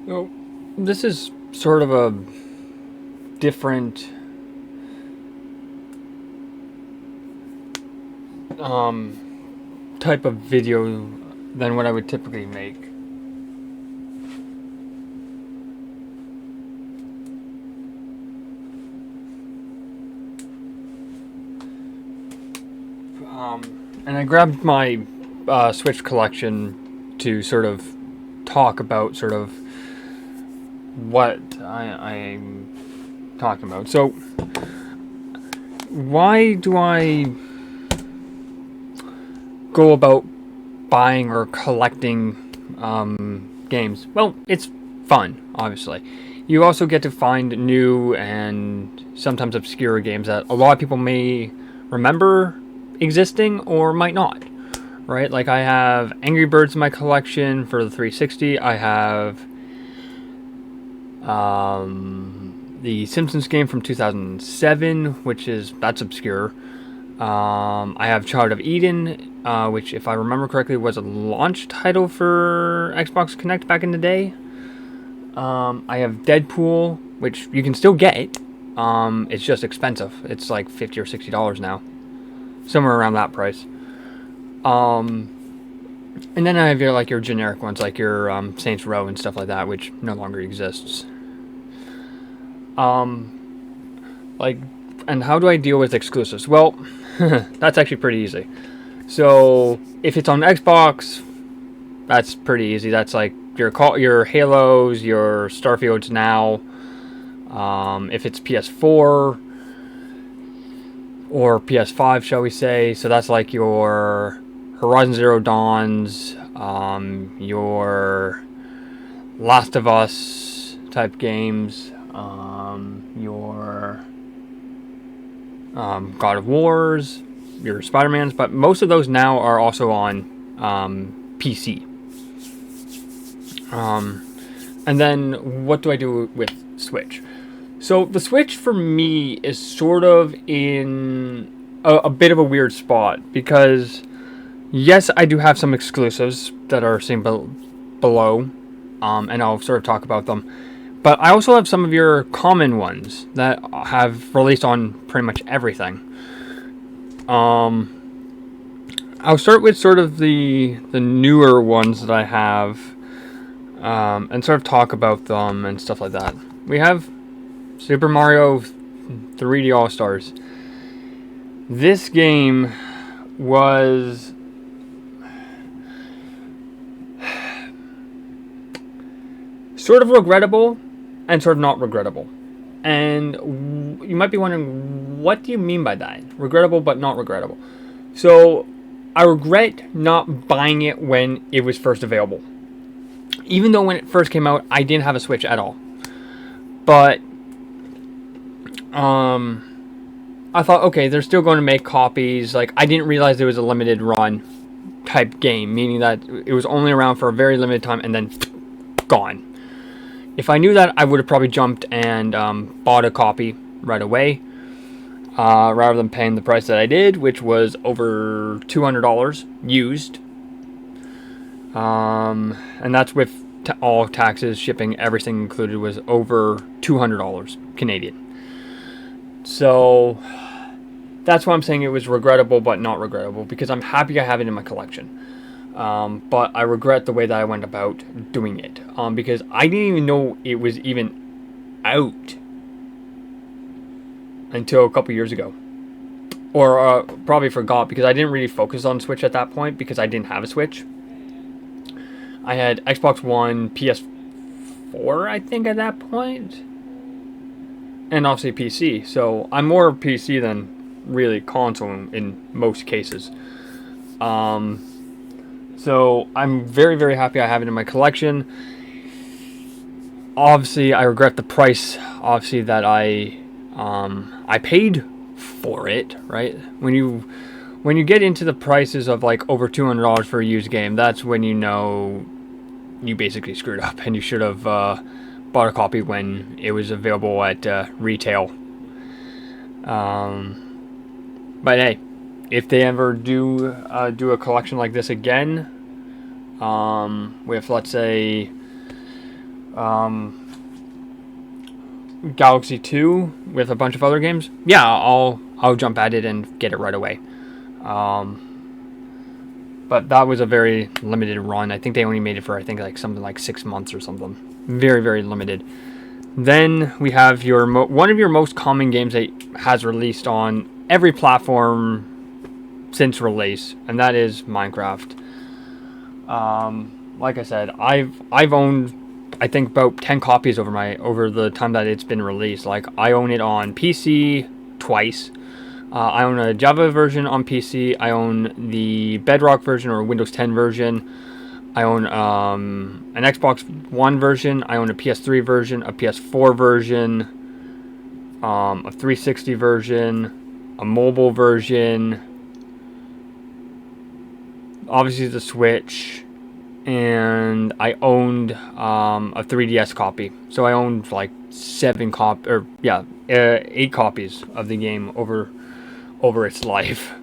So, this is sort of a different type of video than what I would typically make. And I grabbed my Switch collection to sort of talk about sort of what I'm talking about. So, why do I go about buying or collecting games? Well, it's fun, obviously. You also get to find new and sometimes obscure games that a lot of people may remember existing or might not. Right? Like I have Angry Birds in my collection for the 360. I have the Simpsons game from 2007, that's obscure. I have Child of Eden, which, if I remember correctly, was a launch title for Xbox Connect back in the day. I have Deadpool, which you can still get. It's just expensive. It's like $50 or $60 now, somewhere around that price. And then I have your generic ones, like your Saints Row and stuff like that, which no longer exists. Like, and how do I deal with exclusives? Well, that's actually pretty easy. So if it's on Xbox, that's pretty easy. That's like your Halos, your Starfields now. If it's PS4 or PS5, shall we say? So that's like your Horizon Zero Dawns, your Last of Us type games, your God of Wars, your Spider-Mans, but most of those now are also on PC. And then what do I do with Switch? So the Switch for me is sort of in a bit of a weird spot because yes, I do have some exclusives that are seen below, and I'll sort of talk about them. But I also have some of your common ones that have released on pretty much everything. I'll start with sort of the newer ones that I have, and sort of talk about them and stuff like that. We have Super Mario 3D All Stars. This game was sort of regrettable and sort of not regrettable. And you might be wondering, what do you mean by that? Regrettable but not regrettable. So I regret not buying it when it was first available. Even though when it first came out, I didn't have a Switch at all. But I thought, okay, they're still going to make copies. Like, I didn't realize there was a limited run type game, meaning that it was only around for a very limited time and then gone. If I knew that, I would have probably jumped and bought a copy right away, rather than paying the price that I did, which was over $200 used. And that's with all taxes, shipping, everything included was over $200 Canadian. So that's why I'm saying it was regrettable but not regrettable, because I'm happy I have it in my collection. But I regret the way that I went about doing it, because I didn't even know it was even out until a couple years ago. Or probably forgot, because I didn't really focus on Switch at that point because I didn't have a Switch. I had Xbox One, PS4, I think, at that point. And obviously PC. So I'm more PC than really console in most cases. So I'm very, very happy I have it in my collection. Obviously, I regret the price, obviously, that I paid for it, right? When you get into the prices of like over $200 for a used game, that's when you know you basically screwed up and you should have bought a copy when it was available at retail. But hey, if they ever do a collection like this again, with, let's say, Galaxy 2 with a bunch of other games, yeah, I'll jump at it and get it right away. But that was a very limited run. I think they only made it for, I think, like something like 6 months or something. Very, very limited. Then we have your one of your most common games that has released on every platform since release, and that is Minecraft. Like I said, I've owned, I think, about 10 copies over the time that it's been released. Like, I own it on PC twice. I own a Java version on PC. I own the Bedrock version or Windows 10 version. I own an Xbox One version. I own a PS3 version, a PS4 version, a 360 version, a mobile version, obviously the Switch, and I owned a 3DS copy. So I owned like 8 copies of the game over its life.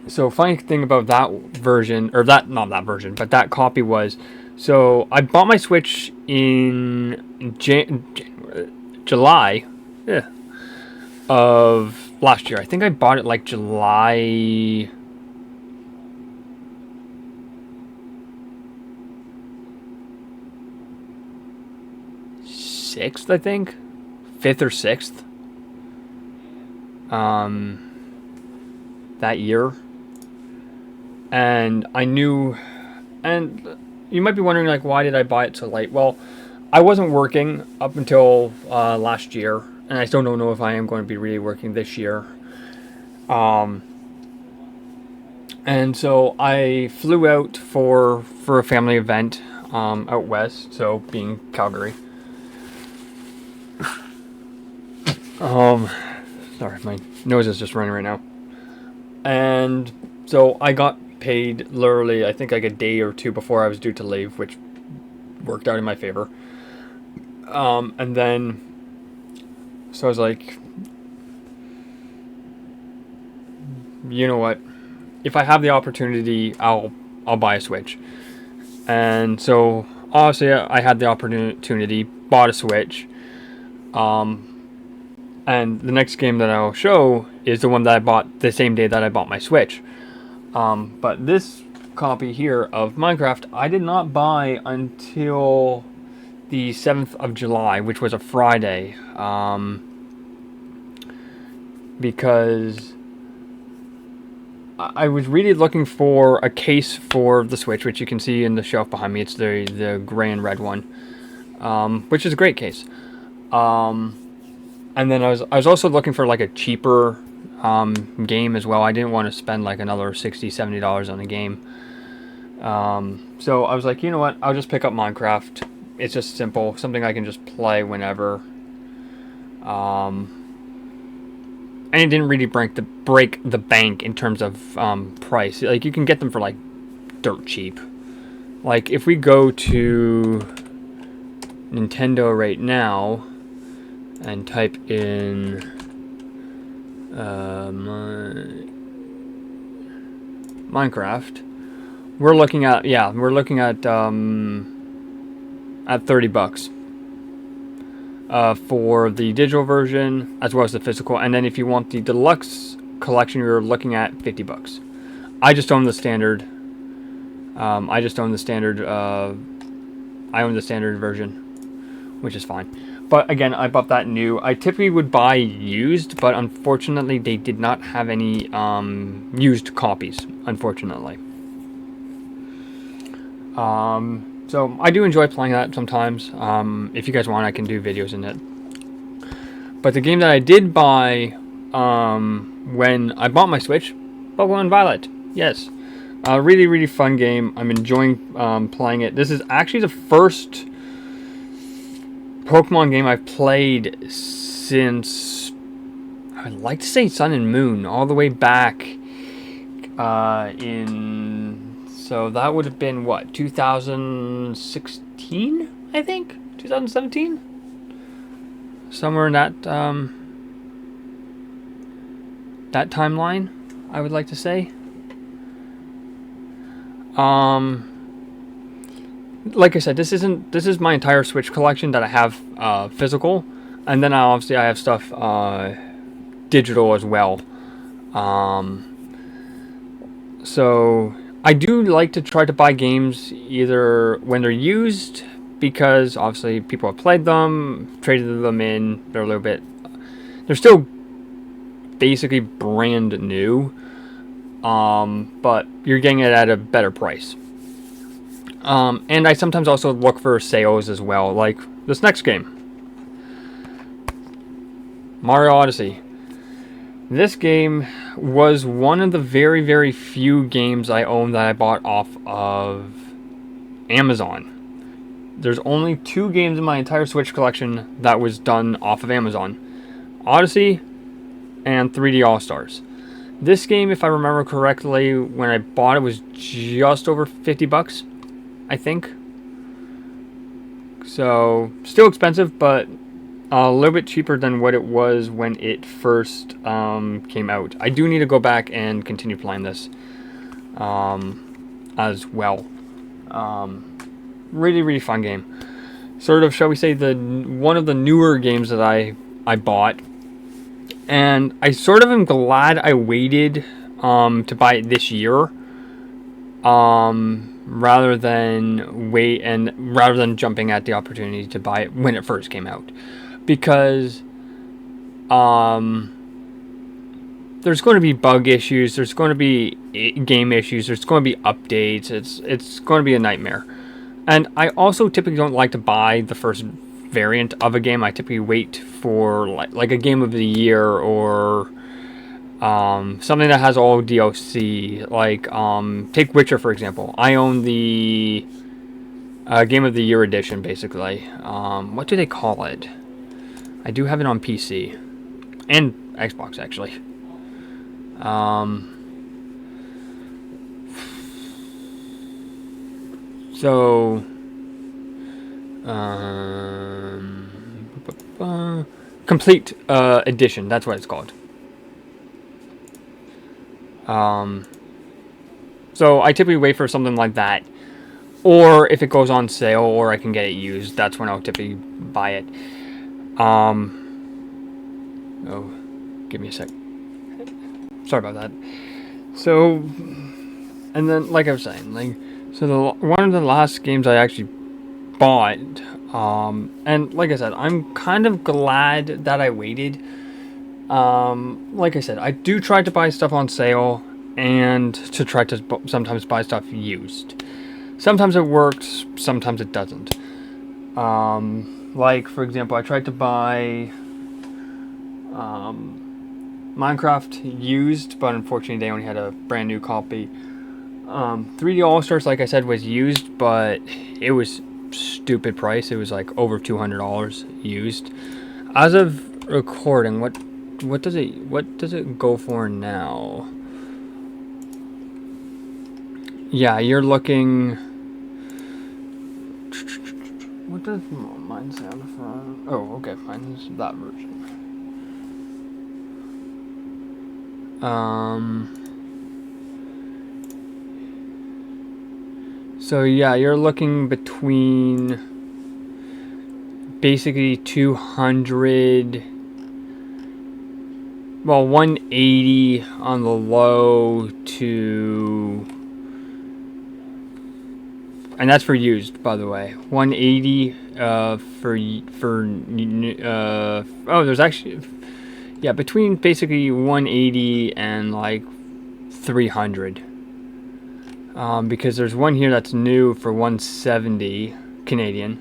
So funny thing about that version, or not that version, but that copy was, so I bought my Switch in July of last year. I think I bought it like July 6th, I think, 5th or 6th. That year. And I knew, and you might be wondering, like, why did I buy it so late? Well, I wasn't working up until last year, and I still don't know if I am going to be really working this year. And so I flew out for a family event out west, so being Calgary. Sorry, my nose is just running right now. And so I got paid literally, I think, like a day or two before I was due to leave, which worked out in my favor. And then, so I was like, you know what? If I have the opportunity, I'll buy a Switch. And so, obviously, I had the opportunity, bought a Switch. And the next game that I'll show is the one that I bought the same day that I bought my Switch. But this copy here of Minecraft, I did not buy until the 7th of July, which was a Friday. Because I was really looking for a case for the Switch, which you can see in the shelf behind me. It's the gray and red one, which is a great case. And then I was also looking for like a cheaper game as well. I didn't want to spend like another $60-$70 on a game. So I was like, you know what? I'll just pick up Minecraft. It's just simple, something I can just play whenever. And it didn't really break the bank in terms of price. Like, you can get them for like dirt cheap. Like, if we go to Nintendo right now and type in Minecraft, we're looking at $30 for the digital version as well as the physical, and then if you want the deluxe collection, you're looking at $50. I just own the standard. I own the standard version, which is fine. But again, I bought that new. I typically would buy used, but unfortunately they did not have any used copies, unfortunately. So I do enjoy playing that sometimes. If you guys want, I can do videos in it. But the game that I did buy when I bought my Switch, Pokemon Violet. Yes. Really, really fun game. I'm enjoying playing it. This is actually the first Pokemon game I've played since, I'd like to say Sun and Moon, all the way back so that would have been, what, 2016, I think? 2017? Somewhere in that that timeline, I would like to say. like I said, this is my entire Switch collection that I have physical, and then obviously I have stuff digital as well. Um, so I do like to try to buy games either when they're used, because obviously people have played them, traded them in. They're still basically brand new, but you're getting it at a better price. And I sometimes also look for sales as well, like this next game, Mario Odyssey. This game was one of the very, very few games I own that I bought off of Amazon. There's only 2 games in my entire Switch collection that was done off of Amazon: Odyssey and 3D All-Stars. This game, if I remember correctly, when I bought it, was just over $50, I think. So, still expensive, but a little bit cheaper than what it was when it first came out. I do need to go back and continue playing this as well. Really, really fun game. Sort of, shall we say, one of the newer games that I bought. And I sort of am glad I waited to buy it this year, rather than jumping at the opportunity to buy it when it first came out, because there's going to be bug issues, there's going to be game issues, there's going to be updates. It's going to be a nightmare. And I also typically don't like to buy the first variant of a game. I typically wait for like a game of the year, or something that has all DLC. Like take Witcher for example. I own the Game of the Year edition, basically. What do they call it? I do have it on PC and Xbox actually. So, complete edition. That's what it's called. So I typically wait for something like that, or if it goes on sale, or I can get it used. That's when I'll typically buy it. Oh, give me a sec. Sorry about that. So, and then like I was saying, one of the last games I actually bought, and like I said, I'm kind of glad that I waited. Like I said, I do try to buy stuff on sale, and to try to sometimes buy stuff used. Sometimes it works, sometimes it doesn't. Like for example, I tried to buy Minecraft used, but unfortunately they only had a brand new copy. 3D All-Stars, like I said, was used, but it was stupid price. It was like over $200 used. As of recording, what does it go for now? Yeah, you're looking. What does mine sound from? Oh, okay, mine's that version. So yeah, you're looking between basically 200, well, 180 on the low to, and that's for used, by the way. 180 oh, there's actually, yeah, between basically 180 and like 300. Because there's one here that's new for 170 Canadian,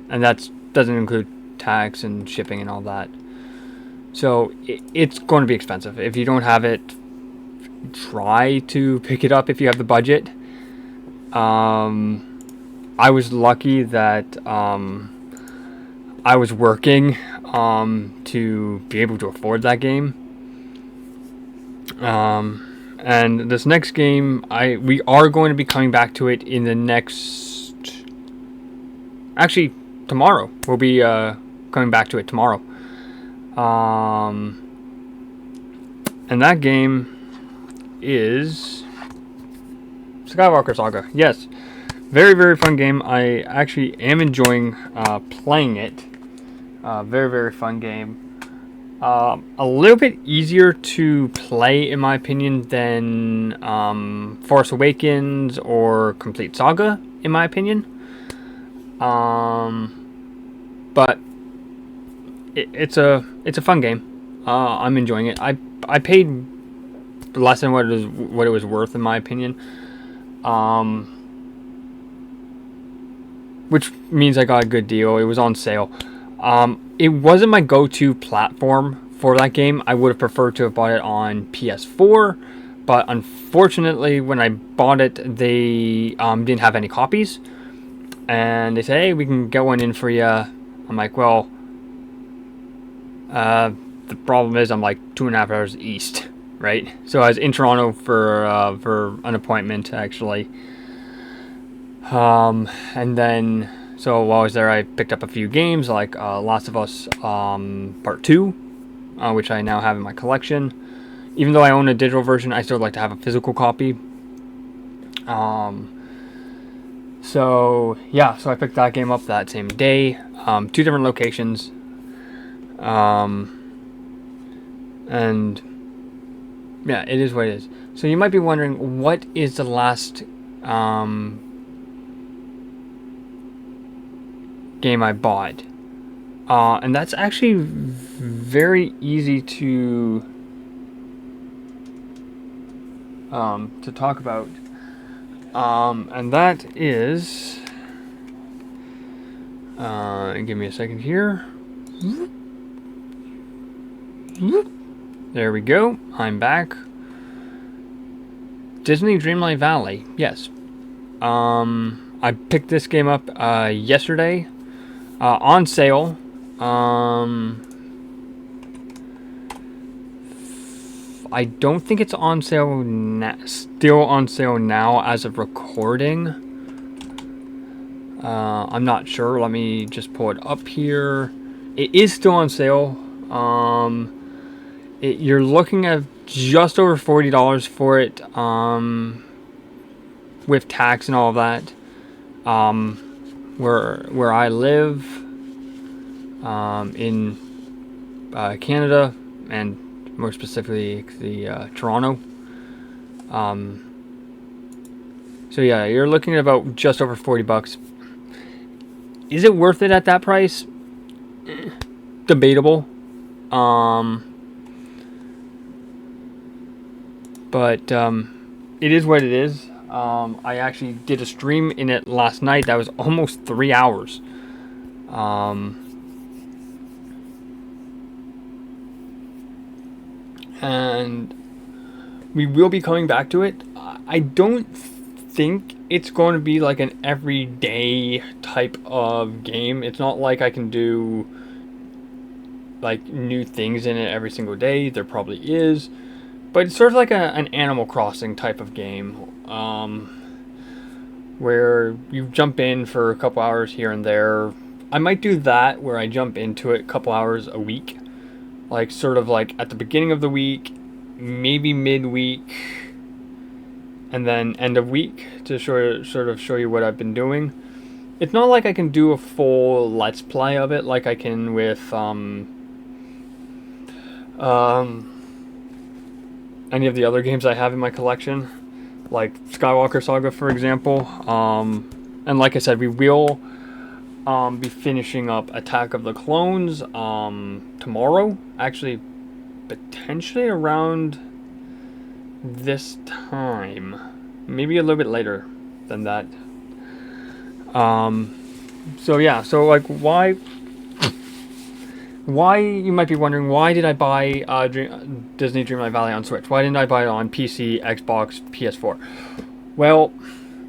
and that doesn't include tax and shipping and all that. So it's going to be expensive. If you don't have it, try to pick it up if you have the budget. I was lucky that I was working to be able to afford that game. And this next game, we are going to be coming back to it in the next... Actually, tomorrow. We'll be coming back to it tomorrow. And that game is Skywalker Saga. Yes. Very, very fun game. I actually am enjoying playing it. Very, very fun game. A little bit easier to play, in my opinion, than Force Awakens or Complete Saga, in my opinion. But it's a fun game. I'm enjoying it. I paid less than what it was worth, in my opinion. Which means I got a good deal. It was on sale. It wasn't my go-to platform for that game. I would have preferred to have bought it on PS4, but unfortunately, when I bought it, they didn't have any copies, and they said, "Hey, we can get one in for you." I'm like, "Well, the problem is I'm like 2.5 hours east, right?" So I was in Toronto for an appointment actually, and then. So while I was there, I picked up a few games like Last of Us Part 2, which I now have in my collection. Even though I own a digital version, I still like to have a physical copy. So I picked that game up that same day. 2 different locations. And yeah, it is what it is. So you might be wondering, what is the last game I bought, and that's actually very easy to talk about, and that is give me a second here. There we go. I'm back. Disney Dreamlight Valley. Yes. I picked this game up yesterday. On sale. I don't think it's on sale still on sale now as of recording. I'm not sure. Let me just pull it up here. It is still on sale. You're looking at just over $40 for it, with tax and all of that. Where I live, in Canada, and more specifically the Toronto. So yeah, you're looking at about just over $40. Is it worth it at that price? Debatable. But it is what it is. I actually did a stream in it last night that was almost 3 hours. And we will be coming back to it. I don't think it's going to be like an everyday type of game. It's not like I can do like new things in it every single day. There probably is. But it's sort of like an Animal Crossing type of game, where you jump in for a couple hours here and there. I might do that, where I jump into it a couple hours a week, like sort of like at the beginning of the week, maybe midweek, and then end of week to sort of show you what I've been doing. It's not like I can do a full Let's Play of it like I can with any of the other games I have in my collection, like Skywalker Saga, for example. And like I said, we will be finishing up Attack of the Clones tomorrow. Actually, potentially around this time. Maybe a little bit later than that. So yeah, so like why, you might be wondering, why did I buy Disney Dreamlight Valley on Switch? Why didn't I buy it on PC, Xbox, PS4? Well,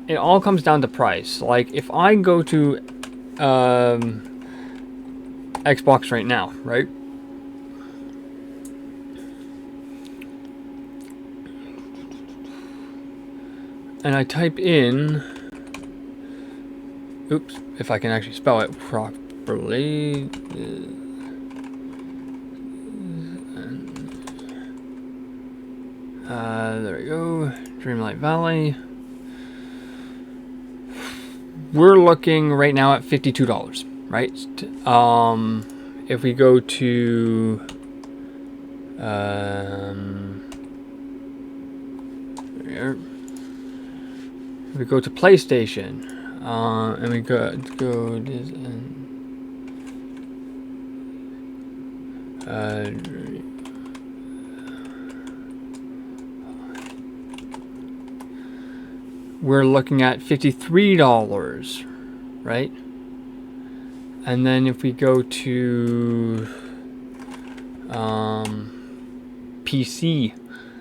it all comes down to price. Like, if I go to Xbox right now, right? And I type in... Oops, if I can actually spell it properly... there we go. Dreamlight Valley. we're looking right now at $52, right? If we go to here, if we go to PlayStation, and we go this we're looking at $53, right? And then if we go to PC,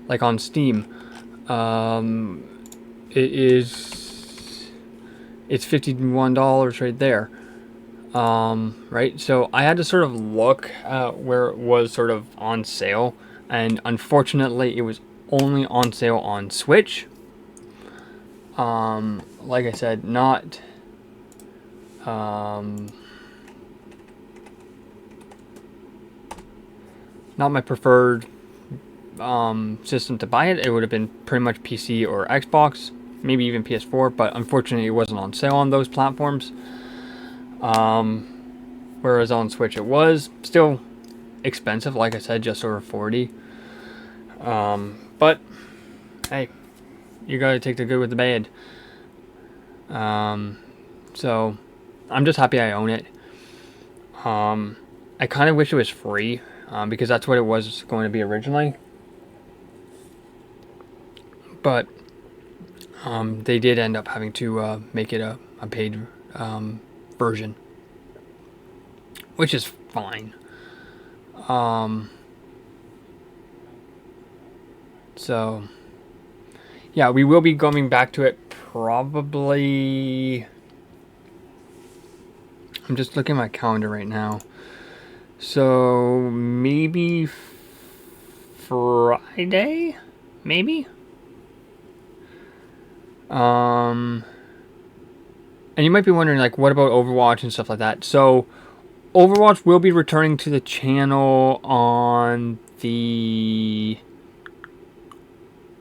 like on Steam, it's $51 right there. Right, so I had to sort of look at where it was sort of on sale, and unfortunately it was only on sale on Switch. Like I said, not my preferred system to buy it. It would have been pretty much PC or Xbox, maybe even PS4, but unfortunately it wasn't on sale on those platforms. Whereas on Switch it was still expensive, like I said, just over 40. But hey, you gotta take the good with the bad. So I'm just happy I own it. I kind of wish it was free, because that's what it was going to be originally. But they did end up having to make it a paid version, which is fine. So yeah, we will be going back to it probably. I'm just looking at my calendar right now. So maybe Friday, maybe. And you might be wondering, like, what about Overwatch and stuff like that? So Overwatch will be returning to the channel on the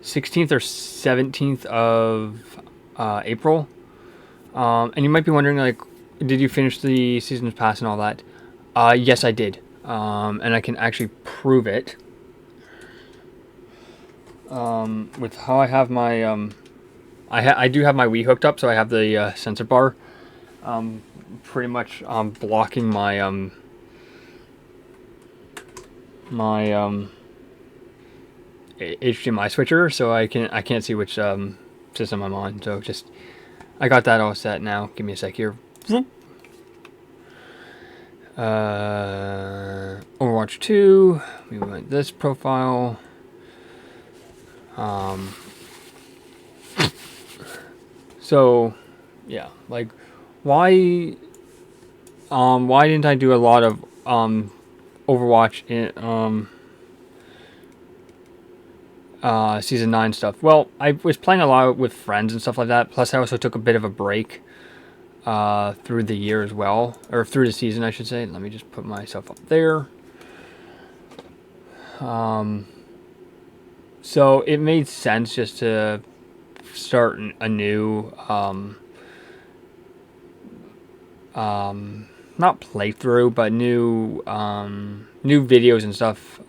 16th or 17th of April. And you might be wondering, like, did you finish the Seasons Pass and all that? Yes, I did. And I can actually prove it. With how I have my... I do have my Wii hooked up, so I have the sensor bar pretty much blocking my HDMI switcher, so I can't see which system I'm on. So just I got that all set now. Give me a sec here. Overwatch 2. We went this profile. So yeah, like why didn't I do a lot of Overwatch in season 9 stuff? Well, I was playing a lot with friends and stuff like that. Plus I also took a bit of a break through the year as well, or through the season I should say. Let me just put myself up there. So it made sense just to start a new not playthrough, but new videos and stuff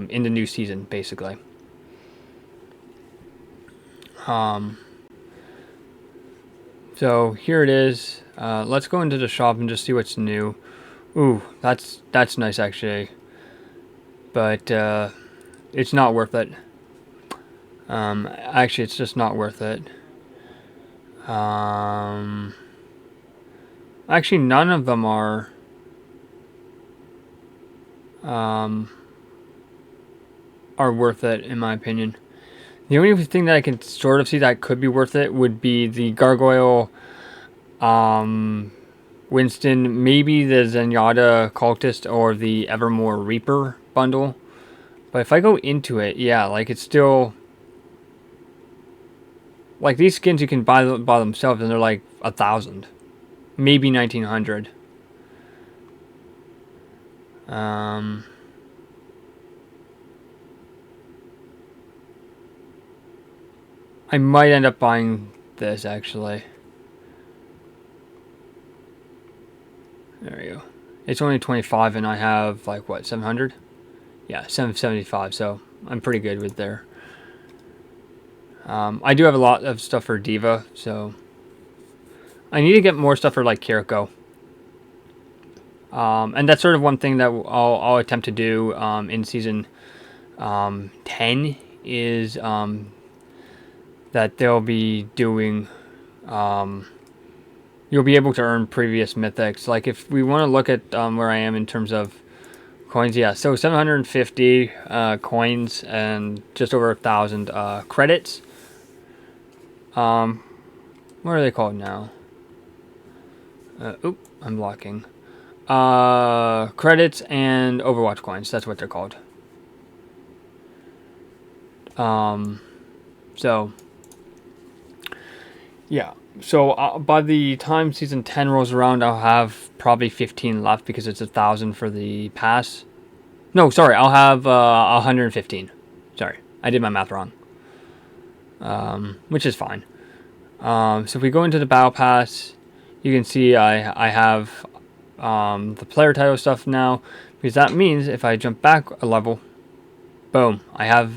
in the new season, basically. So here it is. Let's go into the shop and just see what's new. Ooh, that's nice actually, but it's not worth it. Actually, it's just not worth it. Actually, none of them are worth it, in my opinion. The only thing that I can sort of see that could be worth it would be the Gargoyle, Winston, maybe the Zenyatta Cultist, or the Evermore Reaper bundle. But if I go into it, yeah, like it's still... Like these skins you can buy by themselves and they're like 1,000. Maybe 1,900. I might end up buying this actually. There you go. It's only 25 and I have like what, 700? Yeah, 775, so I'm pretty good with there. I do have a lot of stuff for D.Va, so I need to get more stuff for like Kiriko. And that's sort of one thing that I'll attempt to do in season 10 is that they'll be doing you'll be able to earn previous mythics. Like if we want to look at where I am in terms of coins, yeah, so 750 coins and just over 1,000 credits. What are they called now? Oop, I'm blocking. Credits and Overwatch coins. That's what they're called. So yeah. So by the time season 10 rolls around, I'll have probably 15 left because it's 1,000 for the pass. No, sorry, I'll have 115. Sorry, I did my math wrong. Which is fine. So if we go into the battle pass, you can see I have the player title stuff now, because that means if I jump back a level, boom, I have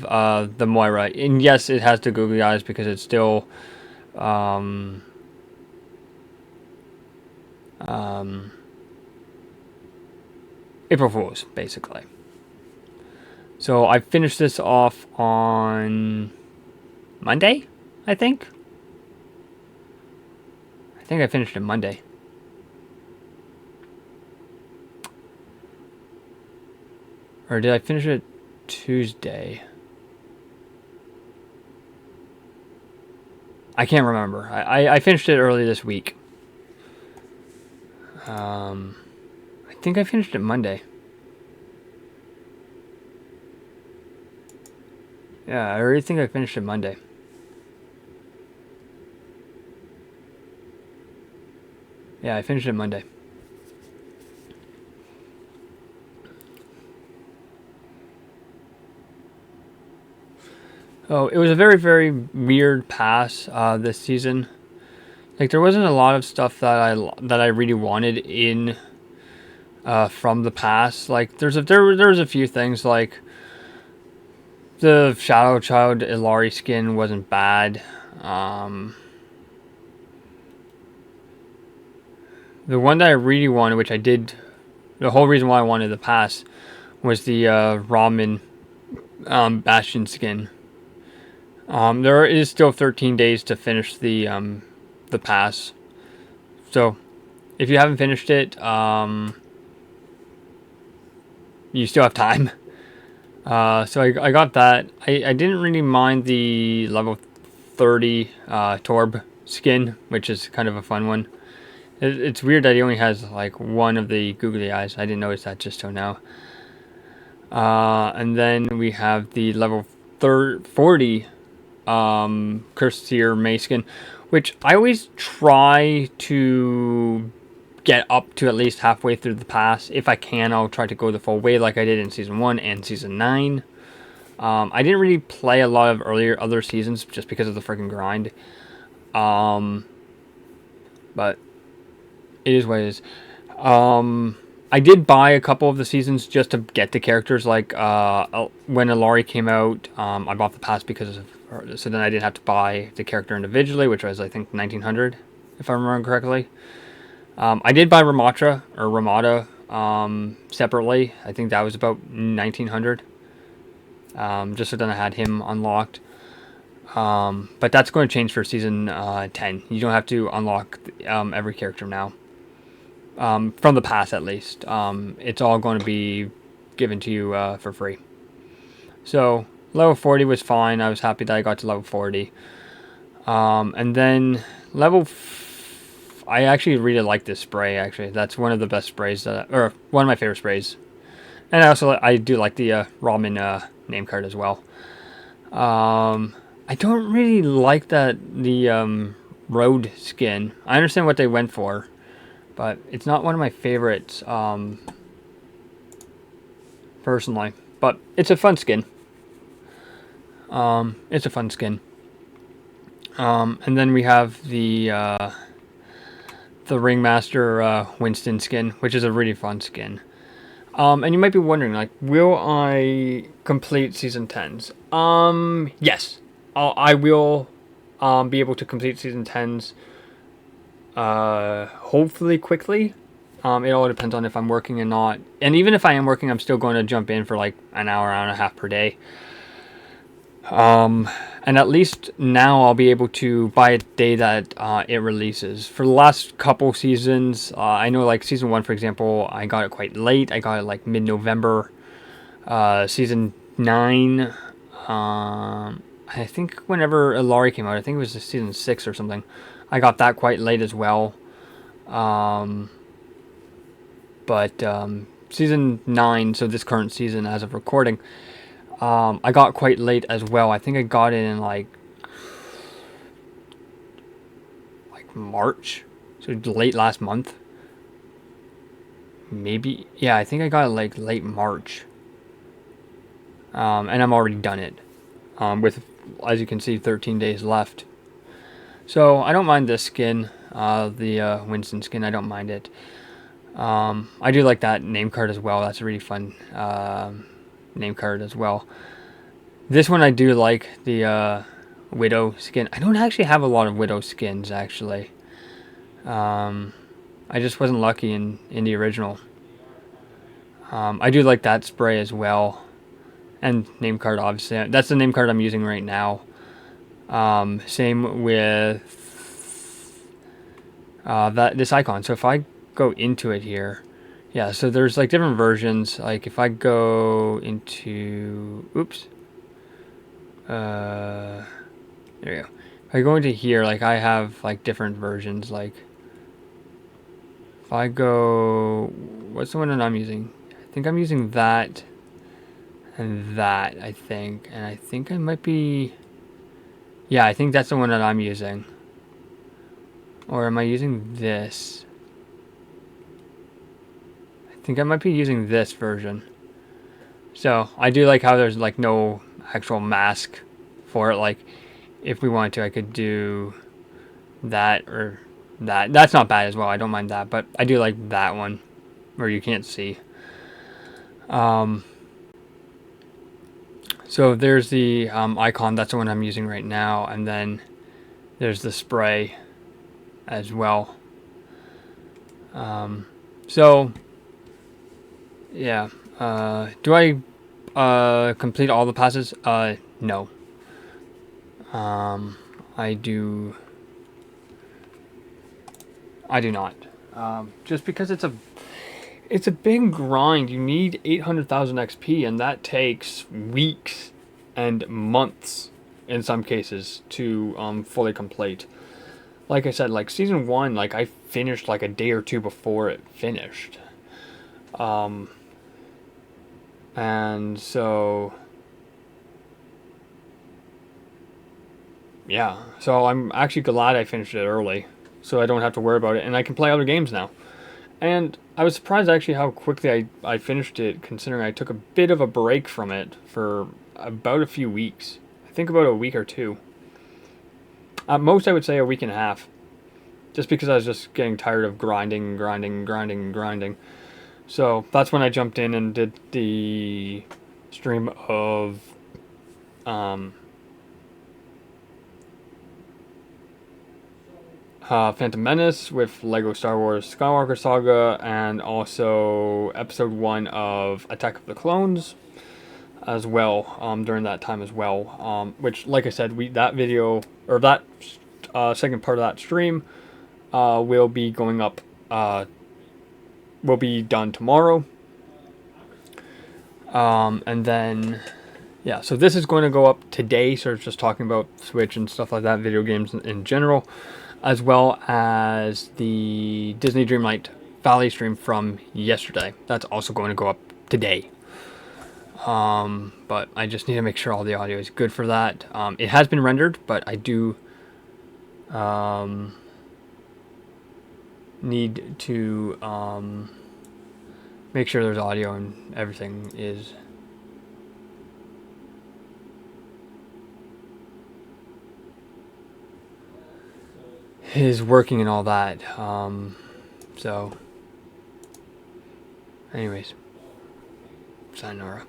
the Moira. And yes, it has the googly eyes because it's still April Fools, basically. So I finished this off on Monday, I think. I think I finished it Monday. Or did I finish it Tuesday? I can't remember. I finished it early this week. I think I finished it Monday. Yeah, I already think I finished it Monday. Yeah, I finished it Monday. Oh, it was a very, very weird pass this season. Like there wasn't a lot of stuff that I really wanted in from the pass. Like there was a few things like the Shadow Child Illari skin wasn't bad. The one that I really wanted, which I did, the whole reason why I wanted the pass was the Ramen Bastion skin. There is still 13 days to finish the pass. So, if you haven't finished it, you still have time. So I got that. I didn't really mind the level 30 Torb skin, which is kind of a fun one. It's weird that he only has like one of the googly eyes. I didn't notice that just till now. And then we have the level 40 Cursed Seer May skin, which I always try to get up to at least halfway through the pass. If I can, I'll try to go the full way like I did in Season 1 and Season 9. I didn't really play a lot of other seasons just because of the freaking grind. But it is what it is. I did buy a couple of the seasons just to get the characters. Like when Illari came out, I bought the pass because of her, so then I didn't have to buy the character individually, which was I think 1900, if I remember correctly. I did buy Ramada separately. I think that was about 1900. Just so then I had him unlocked. But that's going to change for season 10. You don't have to unlock every character now. From the pass at least. It's all going to be given to you for free. So level 40 was fine. I was happy that I got to level 40. And then I actually really like this spray. Actually, that's one of the best sprays or one of my favorite sprays. And I do like the Ramen name card as well. I don't really like the road skin. I understand what they went for, but it's not one of my favorites personally. But it's a fun skin. It's a fun skin. And then we have the the Ringmaster Winston skin, which is a really fun skin. And you might be wondering, like, will I complete Season 10s? Yes. I will be able to complete Season 10s hopefully quickly. It all depends on if I'm working or not. And even if I am working, I'm still going to jump in for like an hour and a half per day. And at least now I'll be able to buy a day that it releases. For the last couple seasons, I know like Season 1, for example, I got it quite late. I got it like mid-November. Season 9, I think whenever Ilari came out, I think it was Season 6 or something. I got that quite late as well. But Season 9, so this current season as of recording, I got quite late as well. I think I got it in like March, so late last month. Maybe, yeah, I think I got it like late March. And I'm already done it. With, as you can see, 13 days left. So I don't mind this skin, the Winston skin. I don't mind it. I do like that name card as well. That's a really fun name card as well. This one I do like, the Widow skin. I don't actually have a lot of Widow skins, actually. I just wasn't lucky in the original. I do like that spray as well. And name card, obviously. That's the name card I'm using right now. Same with this icon. So if I go into it here, yeah, so there's like different versions. Like if I go into, oops, there you go. If I go into here, like I have like different versions. Like if I go, what's the one that I'm using? I think I'm using that and that, I think. And I think I might be, yeah, I think that's the one that I'm using. Or am I using this? I think I might be using this version. So I do like how there's like no actual mask for it. Like if we wanted to, I could do that or that. That's not bad as well. I don't mind that, but I do like that one where you can't see. So there's the icon. That's the one I'm using right now. And then there's the spray as well. So yeah. Do I complete all the passes? No. I do not. Just because it's a big grind. You need 800,000 XP, and that takes weeks and months in some cases to fully complete. Like I said, like Season 1, like I finished like a day or two before it finished. And so yeah, so I'm actually glad I finished it early, so I don't have to worry about it, and I can play other games now. And I was surprised actually how quickly I finished it, considering I took a bit of a break from it for about a few weeks. I think about a week or two. At most, I would say a week and a half. Just because I was just getting tired of grinding. So that's when I jumped in and did the stream of Phantom Menace with Lego Star Wars Skywalker Saga, and also Episode 1 of Attack of the Clones as well, during that time as well. Which, like I said, that video, or that second part of that stream, will be going up, will be done tomorrow. And then, yeah, so this is going to go up today, so it's just talking about Switch and stuff like that, video games in general, as well as the Disney Dreamlight Valley stream from yesterday. That's also going to go up today. But I just need to make sure all the audio is good for that. It has been rendered, but I do need to make sure there's audio and everything is is working and all that. So, anyways, sayonara.